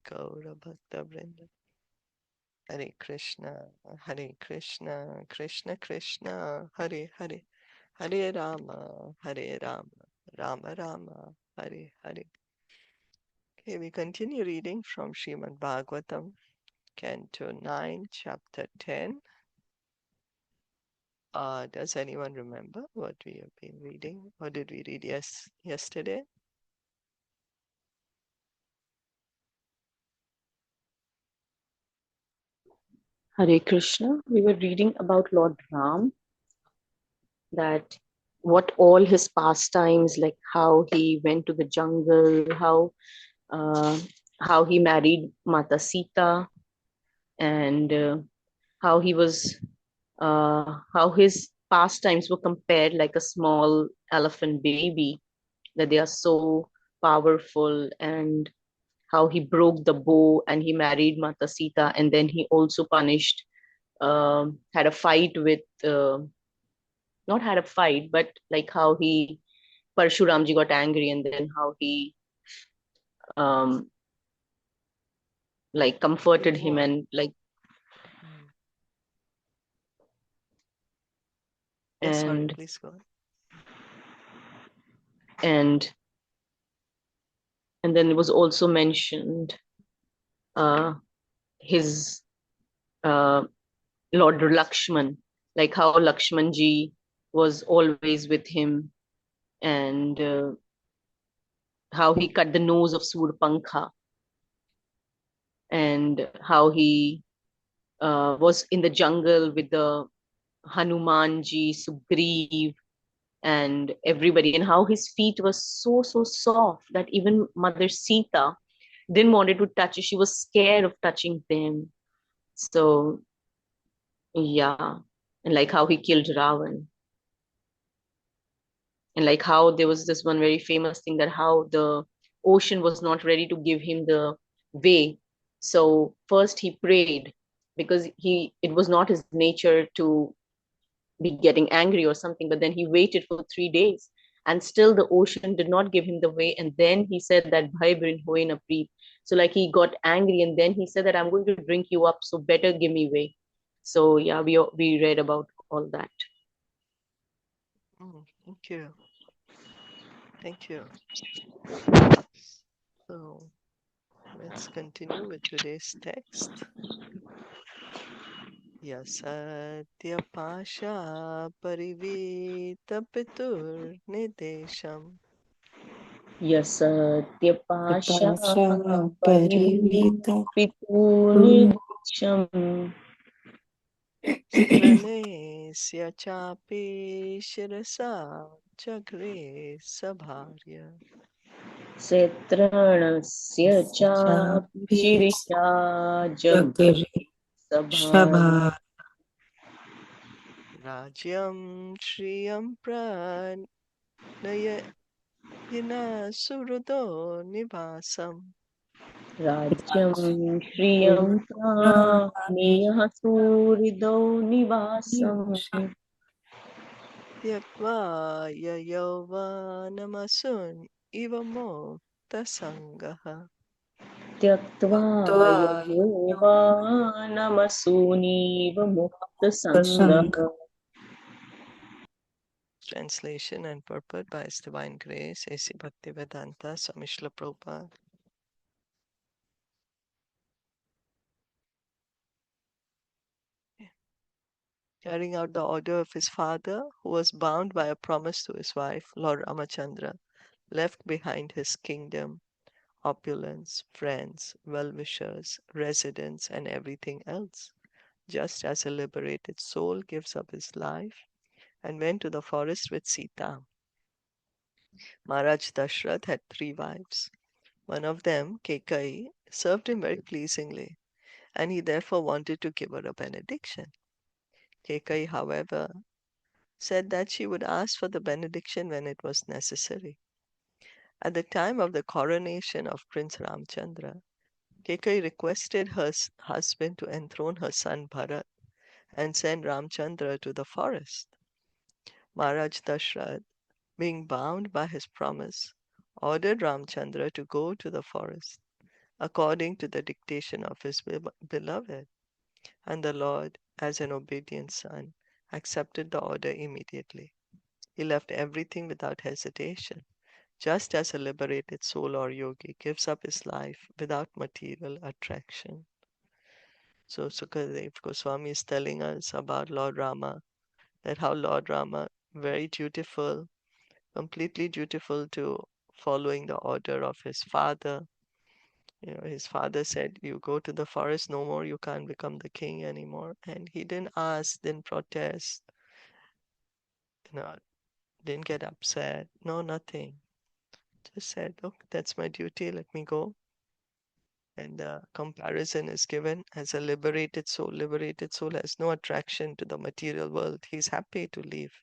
Gaura Bhakta Vrinda. Hare Krishna, Krishna Krishna, Hare Hare, Hare Rama, Rama Rama, Hare Hare. Okay, we continue reading from Srimad Bhagavatam, Canto 9, Chapter 10. Does anyone remember what we have been reading? Or did we read yesterday? Hare Krishna. We were reading about Lord Ram, that what all his pastimes, like how he went to the jungle, uh, how he married Mata Sita, and how he was, how his pastimes were compared like a small elephant baby, that they are so powerful, and how he broke the bow and he married Mata Sita, and then he also punished, had a fight with. Not had a fight, but like how he Parshuramji got angry, and then how he um like comforted him, and like Mm. Yes, sorry, and please go on. and and then it was also mentioned uh his uh Lord Lakshman, like how Lakshmanji was always with him, and how he cut the nose of Surpankha, and how he was in the jungle with the Hanumanji, Sugriv, and everybody, and how his feet were so soft that even Mother Sita didn't wanted to touch it. She was scared of touching them. So yeah, and like how he killed Ravan, and like how there was this one very famous thing, that how the ocean was not ready to give him the way. So first he prayed, because it was not his nature to be getting angry or something, but then he waited for 3 days, and still the ocean did not give him the way, and then he said that bhai brin hoye na preet. So like he got angry, and then he said that I'm going to drink you up, so better give me way. So yeah, we read about all that. Thank you. Thank you. So let's continue with today's text. Yasatya Pasha Parivita Pitur Nidesham Yasatyapasha Tapasya parivita paripiturnidesham Stranesya Chapi Shirasa Chakre Sabharya Setranasya chapi shirisha jagre jagari sabhari shabha Rajyam Shriyam Pranaya Yina Surudo Nivasam Rajyam Shriyam Praniyah Suridau Nivasam Tyaktva Yayovanamasun Ivamokta Sangaha. Tyaktva tva Yayovanamasunīva Mukta sangha. Sangha. Translation and purport by His Divine Grace, A.C. Bhaktivedanta Swami Srila Prabhupada. Carrying out the order of his father, who was bound by a promise to his wife, Lord Ramachandra, left behind his kingdom, opulence, friends, well-wishers, residents, and everything else, just as a liberated soul gives up his life, and went to the forest with Sita. Maharaj Dashrath had 3 wives. One of them, Kekai, served him very pleasingly, and he therefore wanted to give her a benediction. Kekai, however, said that she would ask for the benediction when it was necessary. At the time of the coronation of Prince Ramchandra, Kekai requested her husband to enthrone her son Bharat and send Ramchandra to the forest. Maharaj Dashrath, being bound by his promise, ordered Ramchandra to go to the forest. according to the dictation of his beloved. And the Lord, as an obedient son, accepted the order immediately. He left everything without hesitation, just as a liberated soul or yogi gives up his life without material attraction. So Sukadev Goswami is telling us about Lord Rama, that how Lord Rama, very dutiful, completely dutiful to following the order of his father. His father said, you go to the forest no more, you can't become the king anymore. And he didn't ask, didn't protest, you know, didn't get upset, no, nothing. Just said, look, that's my duty, let me go. And the comparison is given as a liberated soul. Liberated soul has no attraction to the material world. He's happy to leave.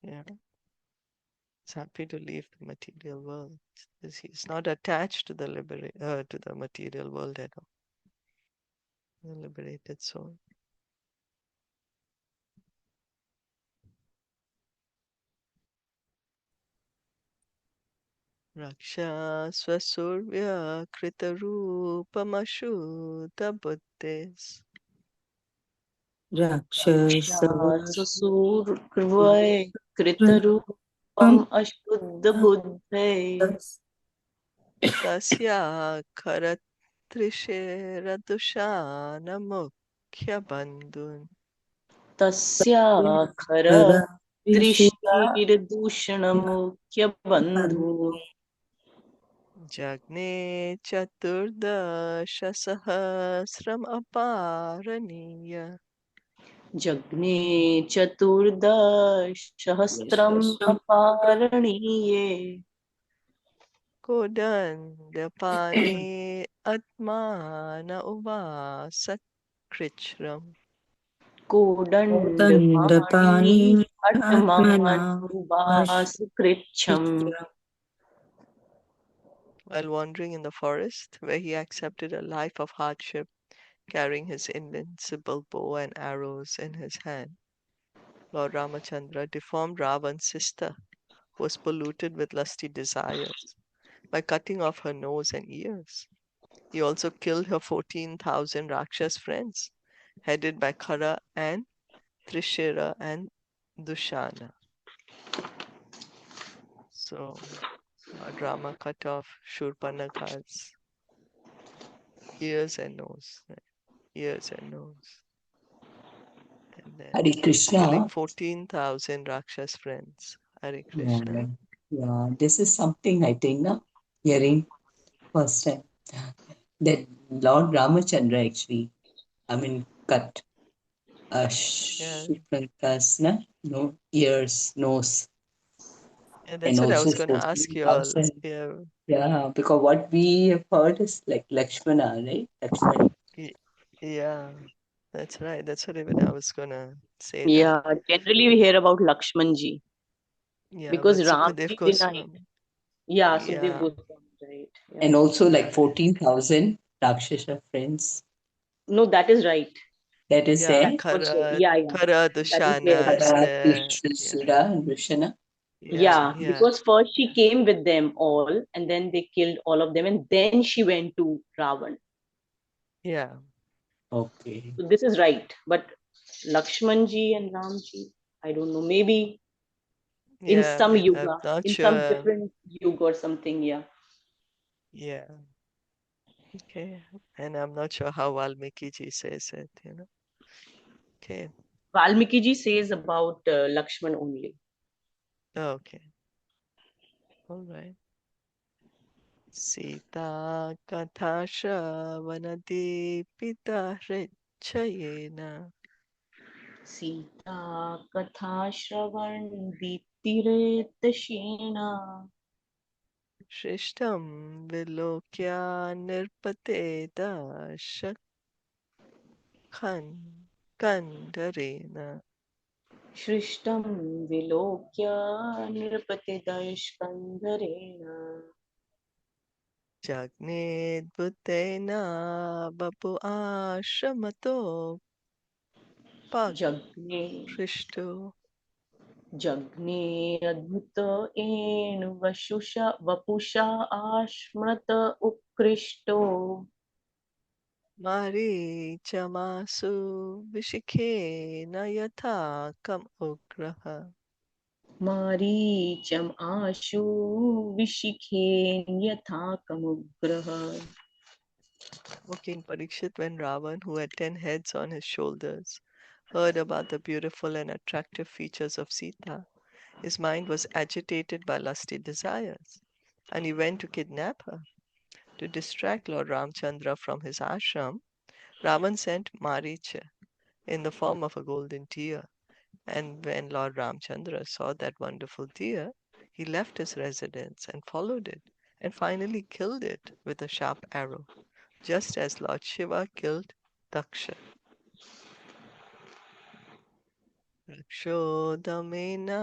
Yeah, he's happy to leave the material world. He's not attached to to the material world at all. The liberated soul. Raksha Swasurvya Kritarupamashutta Buddhis. Rakshasasurvay kritarupam ashuddha buddhay Tasya Karatrisheradusana Mukhya Bandhun. tasya khara trishir dushanamukya bandhu Jagne Chaturdasha Sahasram Aparaniya. jagne chaturdash aparaniye Kodandapani Atmana Uvasat Krichram. kodandapani atman ubas kricham. While wandering in the forest, where he accepted a life of hardship, carrying his invincible bow and arrows in his hand, Lord Ramachandra deformed Ravan's sister, who was polluted with lusty desires, by cutting off her nose and ears. He also killed her 14,000 Rakshas friends, headed by Khara and Trishira and Dushana. So Lord Rama cut off Shurpanakha's ears and nose, ears and nose, and then Hare killing Krishna. 14,000 Rakshas friends. Hare Yeah, Krishna. yeah, this is something I think, na, hearing first time that Lord Ramachandra actually, I mean, cut Yeah, Shripanka's no ears, nose, yeah, and that's what I also was gonna ask you all. 14,000. Yeah, Yeah, because what we have heard is like Lakshmana, right? Lakshman. y- yeah, that's right. That's what even I was gonna say that. Yeah, generally we hear about Lakshmanji Yeah, because but Sukadev Ramji denied. Goswami. Yeah, Sukhdev Yeah, Goswami, right? Yeah. And also like yeah, 14,000 Rakshasa friends. No, that is right. That is yeah. there. That's what there. Kara, Yeah, yeah. Kara That is there. Dushana is Kara, there. Yeah, Krishna, and Vrishana. yeah, Yeah, yeah, because first she came with them all, and then they killed all of them, and then she went to Ravan. yeah, Okay. So this is right. But Lakshmanji and Ramji, I don't know. Maybe in yeah. some I'm yuga, not in some sure. different yuga or something. Yeah. Yeah, okay. And I'm not sure how Valmiki ji says it. Okay, Valmiki ji says about Lakshman only. okay, all right. Sita Katha Shravanadipita Hrichayena Sita Katha Shravan Diptiretashena Shrishtam Vilokya Nirpateda Shakhan Kandarena Shrishtam Vilokya Nirpatidashkandarena Jagned Bhutena Bapu Ashramato Jagne Prishto जग्ने अद्भुत and वपुषा आश्मत उत्कृष्टो मारीचमासु विशिखेन यथा कम उग्रः मारीचम आशु विशिखेन यथा कमुग्रह. O King Parikshit, when Ravan, who had 10 heads on his shoulders, heard about the beautiful and attractive features of Sita, his mind was agitated by lusty desires, and he went to kidnap her. To distract Lord Ramchandra from his ashram, Ravan sent Maricha in the form of a golden deer, and when Lord Ramchandra saw that wonderful deer, he left his residence and followed it, and finally killed it with a sharp arrow, just as Lord Shiva killed Daksha. Rakshodamena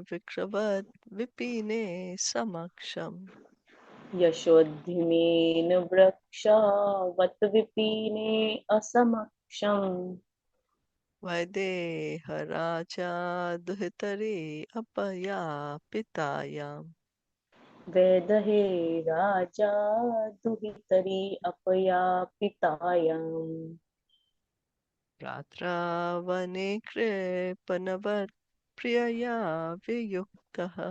Vikravat Vipine Samaksham यशोद्धिमेन वृक्षावत विपीने असमक्षम्. Vaideha Raja Duhitari Apaya Pitayam वैदहे Raja दुहितरी अपयापितायाम्. Ratravane Kripanavat Priyaya Viyuktaha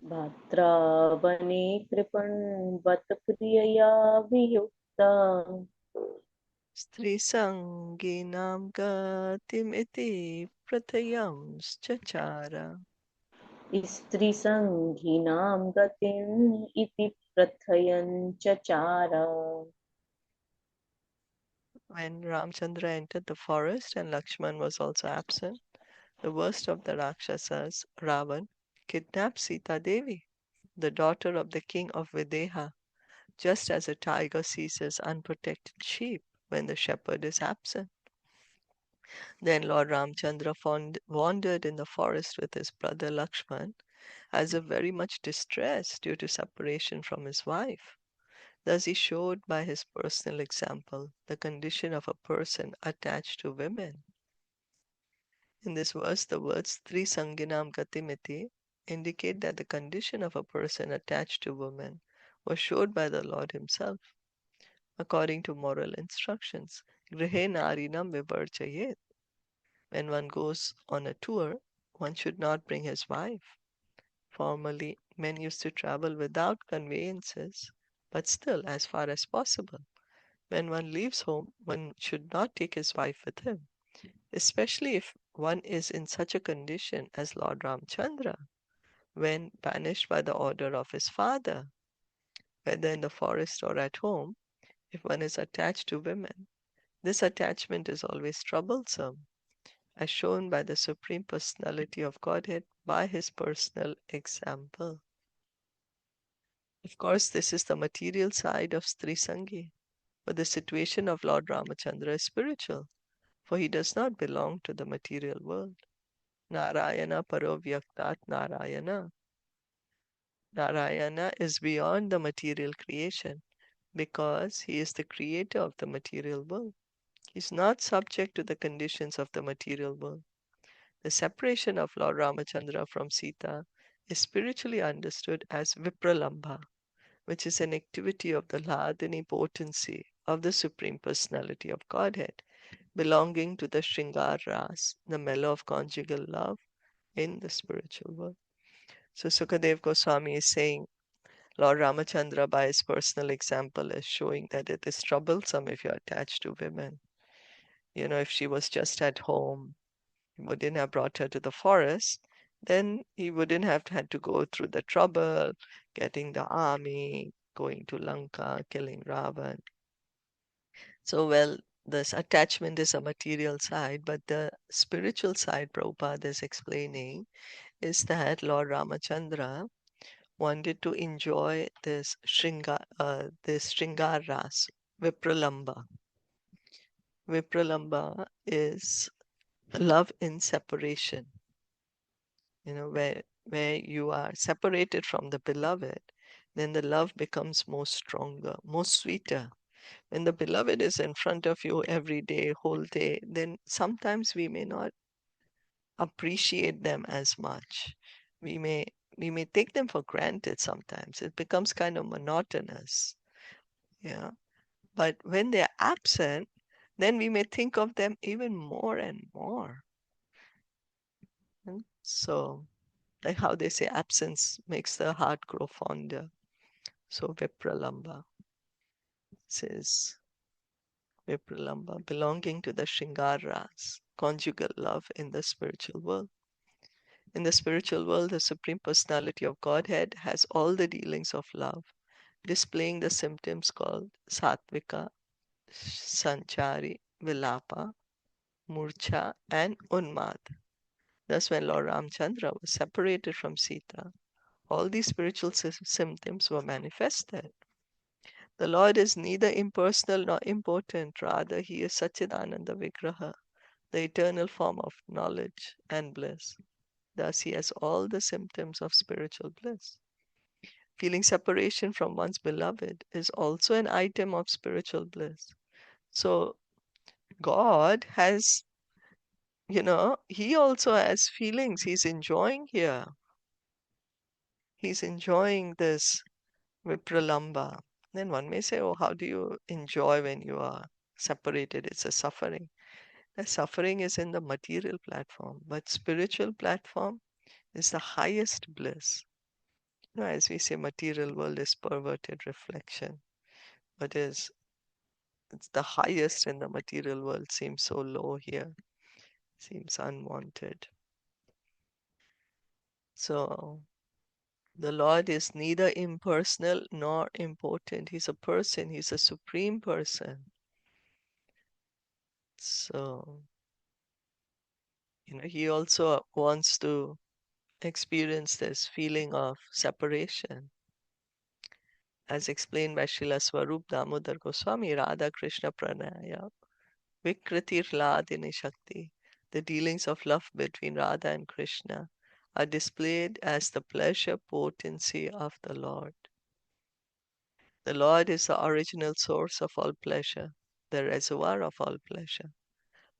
भद्रा वने कृपन् वत प्रियया वियुक्ता. Strisanginam Gatimiti Prathayam Chachara. स्त्रीसङ्घिनां गतिम् इति प्रथयन् चचार. When Ramchandra entered the forest and Lakshman was also absent, the worst of the Rakshasas, Ravan, kidnapped Sita Devi, the daughter of the king of Videha, just as a tiger seizes unprotected sheep when the shepherd is absent. Then Lord Ramchandra wandered in the forest with his brother Lakshman, as if very much distressed due to separation from his wife. Thus he showed by his personal example the condition of a person attached to women. In this verse, the words Tri Sanginam Gatimiti indicate that the condition of a person attached to women was showed by the Lord Himself, according to moral instructions. Grihe narinam vivarchayet. When one goes on a tour, one should not bring his wife. Formerly, men used to travel without conveyances, but still, as far as possible, when one leaves home, one should not take his wife with him, especially if one is in such a condition as Lord Ramchandra, when banished by the order of his father, whether in the forest or at home. If one is attached to women, this attachment is always troublesome, as shown by the Supreme Personality of Godhead by his personal example. Of course, this is the material side of Strisangi, but the situation of Lord Ramachandra is spiritual, for he does not belong to the material world. Narayana Parovyaktat Narayana. Narayana is beyond the material creation because he is the creator of the material world. He is not subject to the conditions of the material world. The separation of Lord Ramachandra from Sita is spiritually understood as Vipralambha, which is an activity of the Hladini potency of the Supreme Personality of Godhead, belonging to the Shringar Ras, the mellow of conjugal love in the spiritual world. So Sukadev Goswami is saying Lord Ramachandra, by his personal example, is showing that it is troublesome if you're attached to women. You know, if she was just at home, he wouldn't have brought her to the forest, then he wouldn't have had to go through the trouble, getting the army, going to Lanka, killing Ravan. So, well, this attachment is a material side, but the spiritual side Prabhupada is explaining is that Lord Ramachandra wanted to enjoy this Shringar Ras, Vipralamba. Vipralamba is love in separation, where you are separated from the beloved, then the love becomes more stronger, more sweeter. When the beloved is in front of you every day, whole day, then sometimes we may not appreciate them as much. We may take them for granted sometimes. It becomes kind of monotonous. Yeah. But when they're absent, then we may think of them even more and more. And so, like how they say, absence makes the heart grow fonder. So Vipralamba says, Vipralamba, belonging to the Shringaras, conjugal love in the spiritual world. In the spiritual world, the Supreme Personality of Godhead has all the dealings of love, displaying the symptoms called Sattvika, Sanchari, Vilapa, Murcha, and Unmad. Thus, when Lord Ramchandra was separated from Sita, all these spiritual symptoms were manifested. The Lord is neither impersonal nor impotent, rather, He is Satchidananda Vigraha, the eternal form of knowledge and bliss. Thus, He has all the symptoms of spiritual bliss. Feeling separation from one's beloved is also an item of spiritual bliss. So, God has, He also has feelings. He's enjoying here. He's enjoying this Vipralamba. Then one may say, oh, how do you enjoy when you are separated? It's a suffering. The suffering is in the material platform, but spiritual platform is the highest bliss. As we say, material world is perverted reflection. But it's the highest in the material world seems so low here, seems unwanted. So the Lord is neither impersonal nor impotent. He's a person, He's a supreme person. So, He also wants to experience this feeling of separation. As explained by Srila Swarup Damodar Goswami, Radha Krishna Pranaya, Vikritir Ladini Shakti. The dealings of love between Radha and Krishna are displayed as the pleasure potency of the Lord. The Lord is the original source of all pleasure, the reservoir of all pleasure.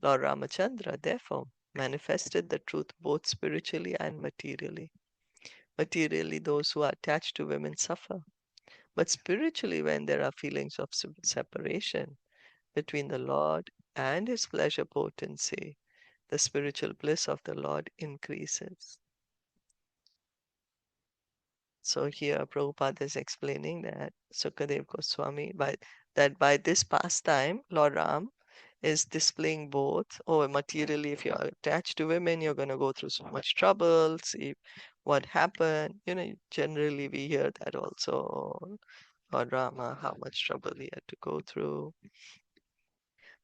Lord Ramachandra, therefore, manifested the truth both spiritually and materially. Materially, those who are attached to women suffer. But spiritually, when there are feelings of separation between the Lord and His pleasure potency, the spiritual bliss of the Lord increases. So here Prabhupada is explaining that Sukadev Goswami, by this pastime, Lord Ram is displaying both. Oh, materially, if you're attached to women, you're going to go through so much trouble. See what happened. Generally we hear that also. Lord Rama, how much trouble he had to go through.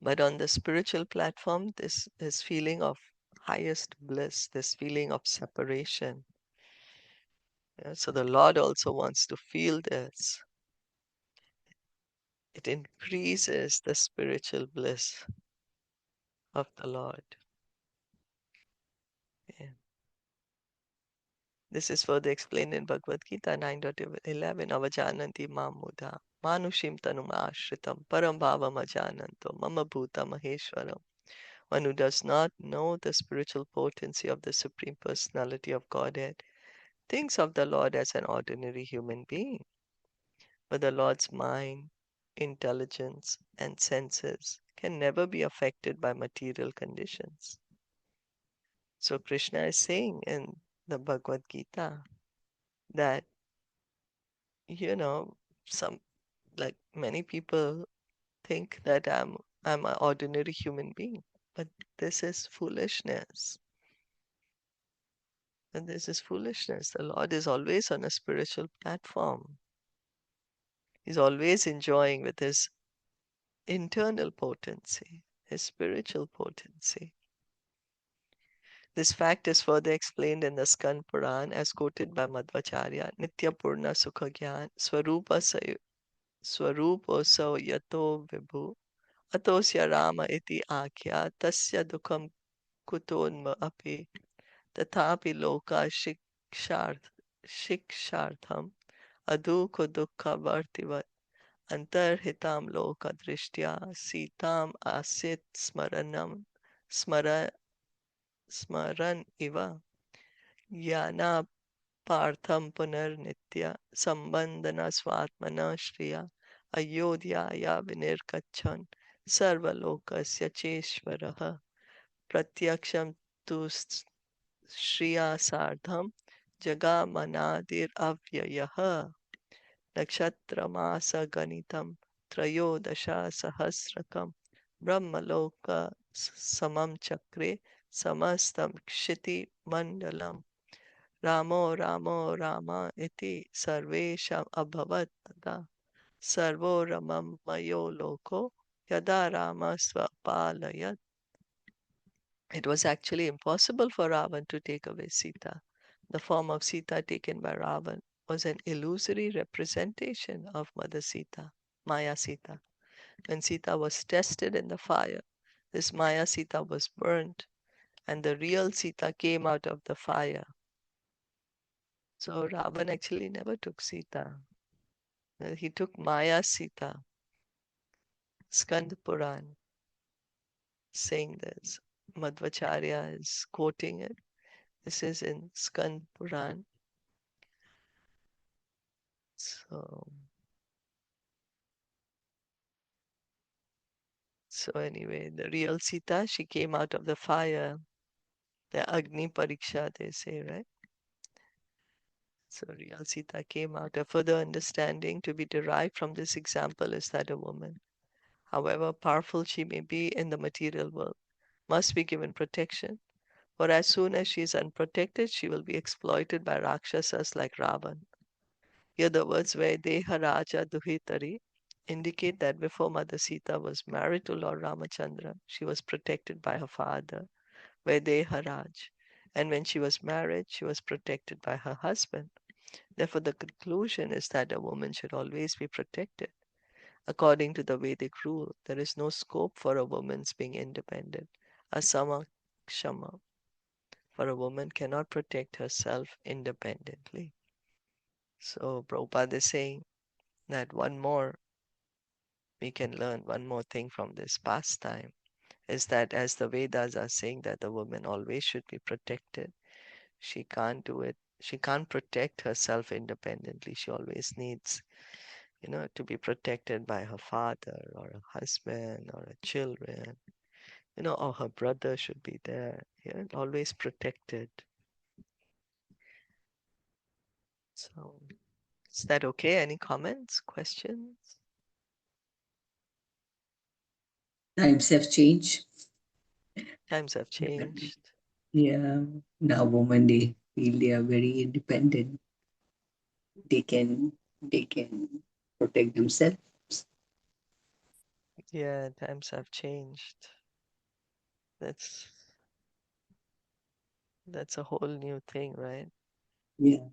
But on the spiritual platform, this feeling of highest bliss, this feeling of separation. So the Lord also wants to feel this. It increases the spiritual bliss of the Lord. Yeah. This is further explained in Bhagavad Gita 9.11. Avajananti mamudha manushim tanum ashritam param bhavam ajananto mama bhuta maheshwaram. One who does not know the spiritual potency of the Supreme Personality of Godhead thinks of the Lord as an ordinary human being. But the Lord's mind, intelligence, and senses can never be affected by material conditions. So Krishna is saying in the Bhagavad Gita that, some like many people think that I'm an ordinary human being, but this is foolishness. And this is foolishness. The Lord is always on a spiritual platform. He's always enjoying with His internal potency, His spiritual potency. This fact is further explained in the Skand Puran as quoted by Madhvacharya. Nitya Purna Sukha Gyan Swaruposo Yato Vibhu Atosya Rama iti Akya Tasya Dukham Kutonma Api Tathapi Loka Shikshartham Adukho Dukha Vartivat Antarhitam Loka Drishtya Sitam Asit Smaranam Smara smaran iva yana partham punar nitya sambandana swatmana shriya ayodhyaya vinirkachan sarvalokasya cheshvaraha pratyaksham tu shriya sardham jagamanadir avyayah Nakshatramasa Ganitam Trayodasha Sahasrakam Brahmaloka Samam Chakre Samastam Kshiti Mandalam Ramo Ramo Rama Iti Sarvesham Abhavat Tada Sarvo Ramam Mayo Loko Yada Rama Swapalayat. It was actually impossible for Ravan to take away Sita. The form of Sita taken by Ravan was an illusory representation of Mother Sita, Maya Sita. When Sita was tested in the fire, this Maya Sita was burnt, and the real Sita came out of the fire. So Ravan actually never took Sita. He took Maya Sita. Skand Puran saying this. Madhvacharya is quoting it. This is in Skand Puran. So anyway, the real Sita, she came out of the fire. The Agni Pariksha, they say, right? So real Sita came out. A further understanding to be derived from this example is that a woman, however powerful she may be in the material world, must be given protection. For as soon as she is unprotected, she will be exploited by Rakshasas like Ravan. Here the words Vaideha Raja Duhitari indicate that before Mother Sita was married to Lord Ramachandra, she was protected by her father, Vaideha Raj. And when she was married, she was protected by her husband. Therefore, the conclusion is that a woman should always be protected. According to the Vedic rule, there is no scope for a woman's being independent. Asama Kshama. For a woman cannot protect herself independently. So Prabhupada is saying that we can learn one more thing from this pastime is that as the Vedas are saying that the woman always should be protected, she can't do it. She can't protect herself independently. She always needs, to be protected by her father or her husband or her children, or her brother should be there. Always protected. So, is that okay? Any comments, questions? Times have changed. Times have changed. Yeah, now women they feel they are very independent. They can protect themselves. Yeah, times have changed. That's that's a whole new thing, right? Yeah.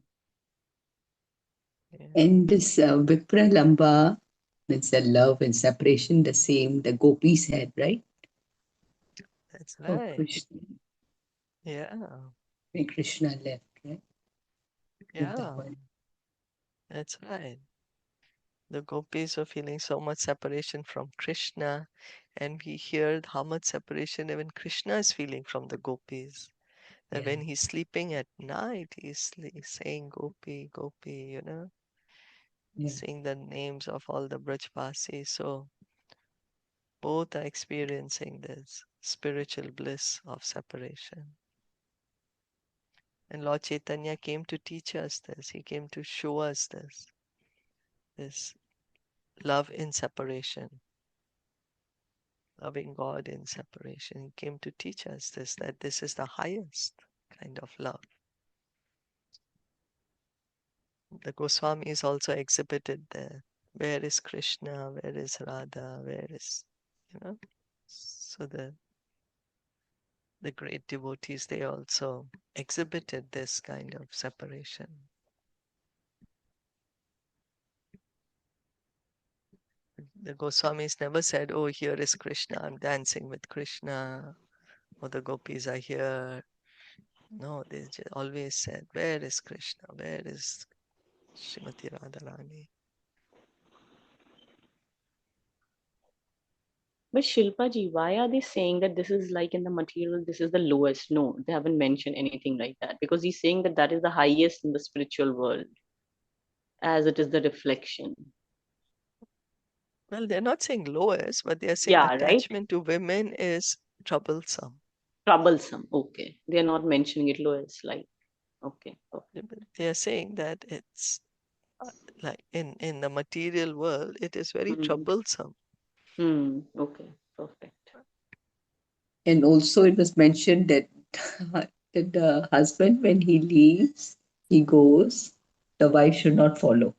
Yeah, And this Vipra Lamba, it's the love and separation, the same the gopis had, right? that's Oh, right. Krishna. Yeah, When Krishna left, right? yeah, Vrindavan. that's right. The gopis were feeling so much separation from Krishna, and we hear how much separation even Krishna is feeling from the gopis. That Yeah. when he's sleeping at night, he's saying Gopi, Gopi, Yeah. saying the names of all the Brajvasis. So both are experiencing this spiritual bliss of separation. And Lord Chaitanya came to teach us this. He came to show us this love in separation, loving God in separation. He came to teach us this, that this is the highest kind of love. The Goswamis also exhibited there. Where is Krishna? Where is Radha? Where is, you know? So the great devotees, they also exhibited this kind of separation. The Goswamis never said, oh, here is Krishna, I'm dancing with Krishna, or the gopis are here. No, they just always said, where is Krishna? Where is Srimati Radharani? But Shilpa ji, why are they saying that this is like in the material, this is the lowest? No, they haven't mentioned anything like that, because he's saying that that is the highest in the spiritual world, as it is the reflection. Well, they're not saying lowest, but they're saying Yeah, right? attachment to women is troublesome. Troublesome. Okay. They're not mentioning it lowest, like, okay. Okay. They're saying that it's like in the material world, it is very Hmm. troublesome. Okay. Perfect. And also, it was mentioned that that the husband, when he leaves, he goes, the wife should not follow.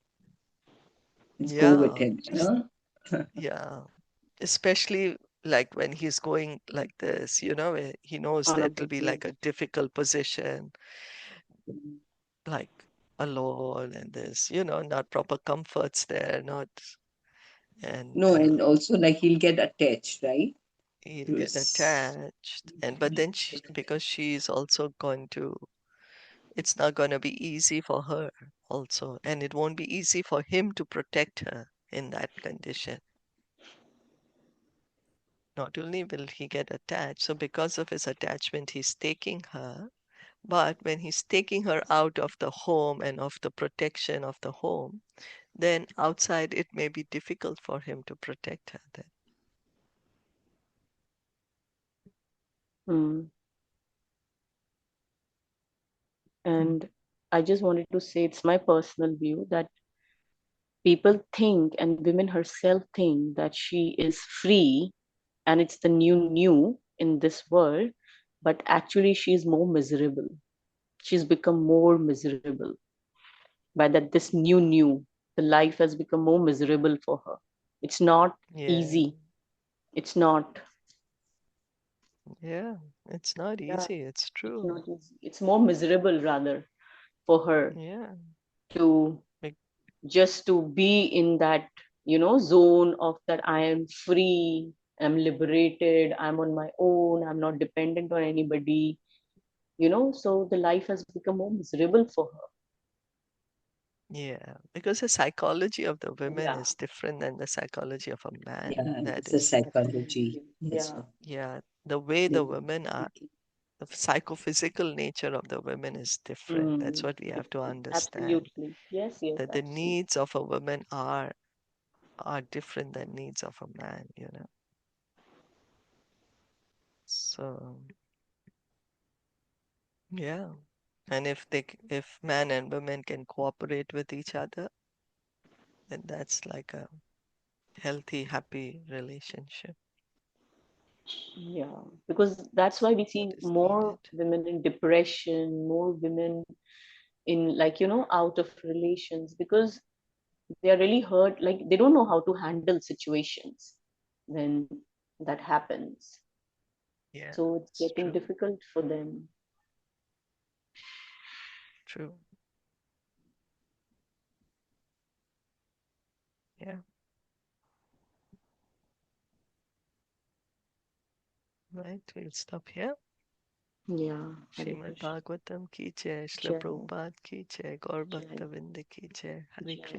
Just go with Yeah, him. No? yeah. Especially like when he's going like this, where he knows On a that it'll be boat. like a difficult position, Mm. like alone, and there's, not proper comforts there, not, and No, and also like he'll get attached, right? he'll To get his. attached. But then because she's also going to, it's not going to be easy for her also, and it won't be easy for him to protect her in that condition. Not only will he get attached, so because of his attachment, he's taking her. But when he's taking her out of the home and of the protection of the home, then outside it may be difficult for him to protect her then. Mm. Mm. And I just wanted to say it's my personal view that people think, and women herself think, that she is free and it's the new in this world, but actually she's more miserable. She's become more miserable by that this new. The life has become more miserable for her. It's not Yeah, easy. It's not. yeah, it's not Yeah, easy, it's it's true. not easy. It's more miserable rather for her Yeah, to bec- just to be in that zone of that I am free, I'm liberated, I'm on my own, I'm not dependent on anybody, so the life has become more miserable for her. yeah, because the psychology of the women Yeah, is different than the psychology of a man. Yeah, That it's a is, psychology. absolutely. Yes, Yeah. yeah, the way they the will women are, thinking. the psychophysical nature of the women is different. That's what we have to Different. understand. Absolutely. Yes, yes, That the absolutely. needs of a woman are different than needs of a man. So yeah. And if man and woman can cooperate with each other, then that's like a healthy, happy relationship. Yeah, because that's why we What see is more needed. women in depression, more women in, like, out of relations, because they are really hurt, like they don't know how to handle situations when that happens. Yeah, So it's it's getting true. difficult for them. True. Yeah. Right. We'll stop here. Yeah, Hare Srimad Krishna. Bhagavatam ki jai, Srila Jai, Prabhupada ki jai, Gaur Jai, Bhakta Vrinda ki jai, Hare Jai. Krishna.